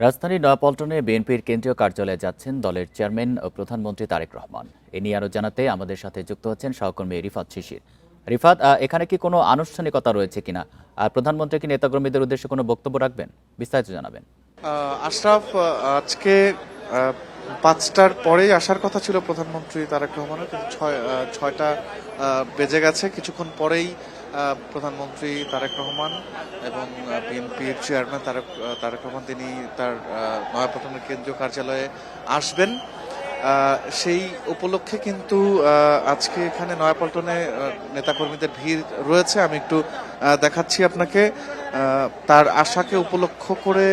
রাজধানীর নয়াপল্টনে বিএনপির কেন্দ্রীয় কার্যালয়ে যাচ্ছেন দলের চেয়ারম্যান ও প্রধানমন্ত্রী তারেক রহমান। এ নিয়ে আরও জানাতে আমাদের সাথে যুক্ত হচ্ছেন সহকর্মী রিফাত শিশির। রিফাত, এখানে কি কোনো আনুষ্ঠানিকতা রয়েছে কিনা, আর প্রধানমন্ত্রী কি নেতাকর্মীদের উদ্দেশ্যে কোনো বক্তব্য রাখবেন? বিস্তারিত জানাবেন। আশরাফ, আজকে 5টার পরেই আসার কথা ছিল প্রধানমন্ত্রী তারেক রহমানের, কিন্তু ছয়টা বেজে গেছে। কিছুক্ষণ পরেই প্রধানমন্ত্রী তারেক রহমান এবং বিএনপির চেয়ারম্যান তারেক রহমান তিনি তার নয়াপল্টনের কেন্দ্রীয় কার্যালয়ে আসবেন। সেই উপলক্ষে কিন্তু আজকে এখানে নয়াপল্টনে নেতাকর্মীদের ভিড় রয়েছে। আমি একটু দেখাচ্ছি আপনাকে। তার আশাকে উপলক্ষ করে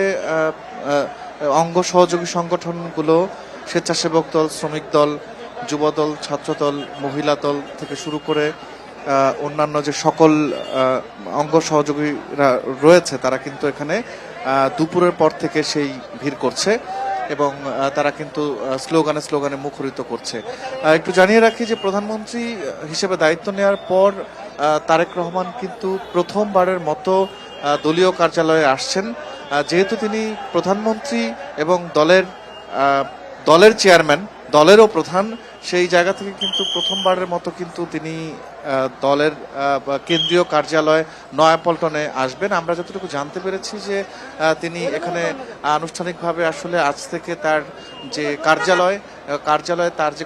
অঙ্গ সহযোগী সংগঠনগুলো, স্বেচ্ছাসেবক দল, শ্রমিক দল, যুবদল, ছাত্রদল, মহিলা দল থেকে শুরু করে অন্যান্য যে সকল অঙ্গ সহযোগীরা রয়েছে তারা কিন্তু এখানে দুপুরের পর থেকে সেই ভিড় করছে এবং তারা কিন্তু স্লোগানে মুখরিত করছে। একটু জানিয়ে রাখি যে প্রধানমন্ত্রী হিসেবে দায়িত্ব নেওয়ার পর তারেক রহমান কিন্তু প্রথমবারের মতো দলীয় কার্যালয়ে আসছেন। যেহেতু তিনি প্রধানমন্ত্রী এবং দলের চেয়ারম্যান, দলেরও প্রধান, সেই জায়গা থেকে কিন্তু প্রথমবারের মতো কিন্তু তিনি দলের কেন্দ্রীয় কার্যালয় নয়াপল্টনে আসবেন। আমরা যতটুকু জানতে পেরেছি যে তিনি এখানে আনুষ্ঠানিকভাবে আসলে আজ থেকে তার যে কার্যালয় তার যে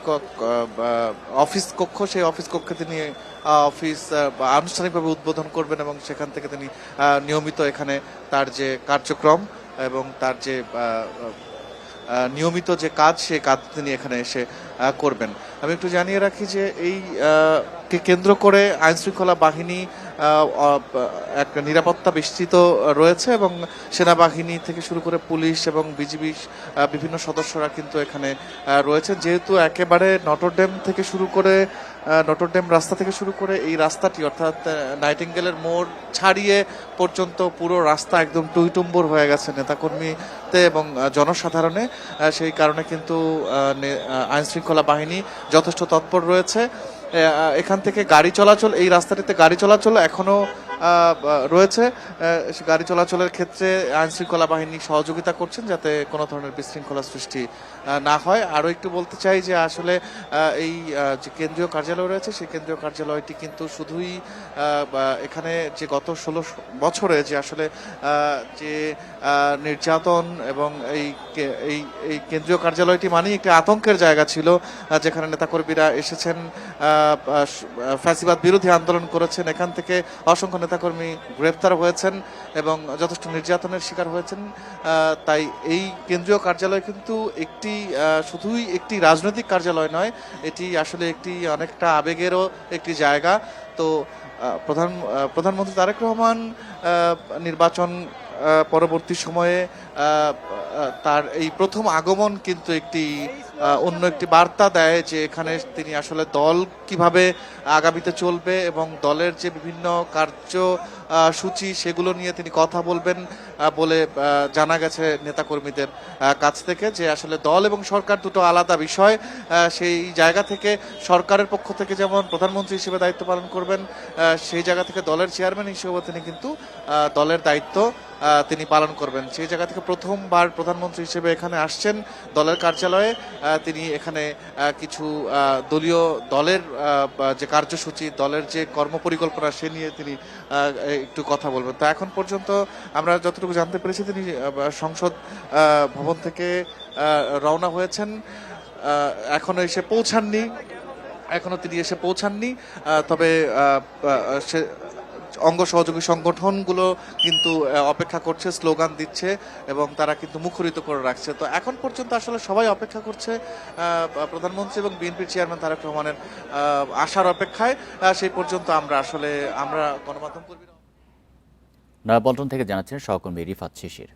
অফিস কক্ষ, সেই অফিস কক্ষে তিনি আনুষ্ঠানিকভাবে উদ্বোধন করবেন এবং সেখান থেকে তিনি নিয়মিত এখানে তার যে কার্যক্রম এবং তার যে নিয়মিত যে কাজ, সেই কাজ তিনি এখানে এসে করবেন। আমি একটু জানিয়ে রাখি যে এই কে কেন্দ্র করে আইনশৃঙ্খলা বাহিনী এক নিরাপত্তা বেষ্টিত রয়েছে এবং সেনাবাহিনী থেকে শুরু করে পুলিশ এবং বিজিবি বিভিন্ন সদস্যরা কিন্তু এখানে রয়েছে। যেহেতু একেবারে নটরডেম রাস্তা থেকে শুরু করে এই রাস্তাটি, অর্থাৎ নাইটিঙ্গেলের মোড় ছাড়িয়ে পর্যন্ত পুরো রাস্তা একদম টইটুম্বর হয়ে গেছে নেতাকর্মীতে এবং জনসাধারণে। সেই কারণে কিন্তু আইনশৃঙ্খলা বাহিনী যথেষ্ট তৎপর রয়েছে। এখান থেকে এই রাস্তাটিতে গাড়ি চলাচল এখনো রয়েছে। গাড়ি চলাচলের ক্ষেত্রে আইনশৃঙ্খলা বাহিনী সহযোগিতা করছেন যাতে কোনো ধরনের বিশৃঙ্খলা সৃষ্টি না হয়। আরও একটু বলতে চাই যে আসলে এই যে কেন্দ্রীয় কার্যালয় রয়েছে, সেই কেন্দ্রীয় কার্যালয়টি কিন্তু শুধুই এখানে যে গত 16 বছরে যে আসলে যে নির্যাতন এবং এই কেন্দ্রীয় কার্যালয়টি মানেই একটি আতঙ্কের জায়গা ছিল, যেখানে নেতাকর্মীরা এসেছেন, ফ্যাসিবাদ বিরোধী আন্দোলন করেছেন। এখান থেকে অসংখ্য নেতাকর্মী গ্রেপ্তার হয়েছেন এবং যথেষ্ট নির্যাতনের শিকার হয়েছেন। তাই এই কেন্দ্রীয় কার্যালয় কিন্তু শুধুই একটি রাজনৈতিক কার্যালয় নয়, এটি আসলে অনেকটা আবেগেরও একটি জায়গা। তো প্রধানমন্ত্রী তারেক রহমান নির্বাচন পরবর্তী সময়ে তার এই প্রথম আগমন কিন্তু অন্য একটি বার্তা দেয় যে এখানে তিনি আসলে দল কিভাবে আগামীতে চলবে এবং দলের যে বিভিন্ন কার্যসূচি সেগুলো নিয়ে তিনি কথা বলবেন বলে জানা গেছে নেতাকর্মীদের কাছ থেকে, যে আসলে দল এবং সরকার দুটো আলাদা বিষয়। সেই জায়গা থেকে সরকারের পক্ষ থেকে যেমন প্রধানমন্ত্রী হিসেবে দায়িত্ব পালন করবেন, সেই জায়গা থেকে দলের চেয়ারম্যান হিসেবেও তিনি কিন্তু দলের দায়িত্ব তিনি পালন করবেন। সেই জায়গা থেকে প্রথমবার প্রধানমন্ত্রী হিসেবে এখানে আসছেন দলের কার্যালয়ে। তিনি এখানে কিছু দলের যে কার্যসূচি, দলের যে কর্মপরিকল্পনা, সে নিয়ে তিনি একটু কথা বলবেন। তো এখন পর্যন্ত আমরা যতটুকু জানতে পেরেছি তিনি সংসদ ভবন থেকে রওনা হয়েছেন, এখনো তিনি এসে পৌঁছাননি। তবে অঙ্গ সহযোগী সংগঠনগুলো কিন্তু অপেক্ষা করছে, স্লোগান দিচ্ছে এবং তারা কিন্তু মুখরিত করে রাখছে। তো এখন পর্যন্ত আসলে সবাই অপেক্ষা করছে প্রধানমন্ত্রী এবং বিএনপির চেয়ারম্যান তারেক রহমানের আসার অপেক্ষায়। সেই পর্যন্ত আমরা গণমাধ্যম কর্মীরা। নয়াপল্টন থেকে জানাচ্ছেন সহকর্মী রিফাত শিশির।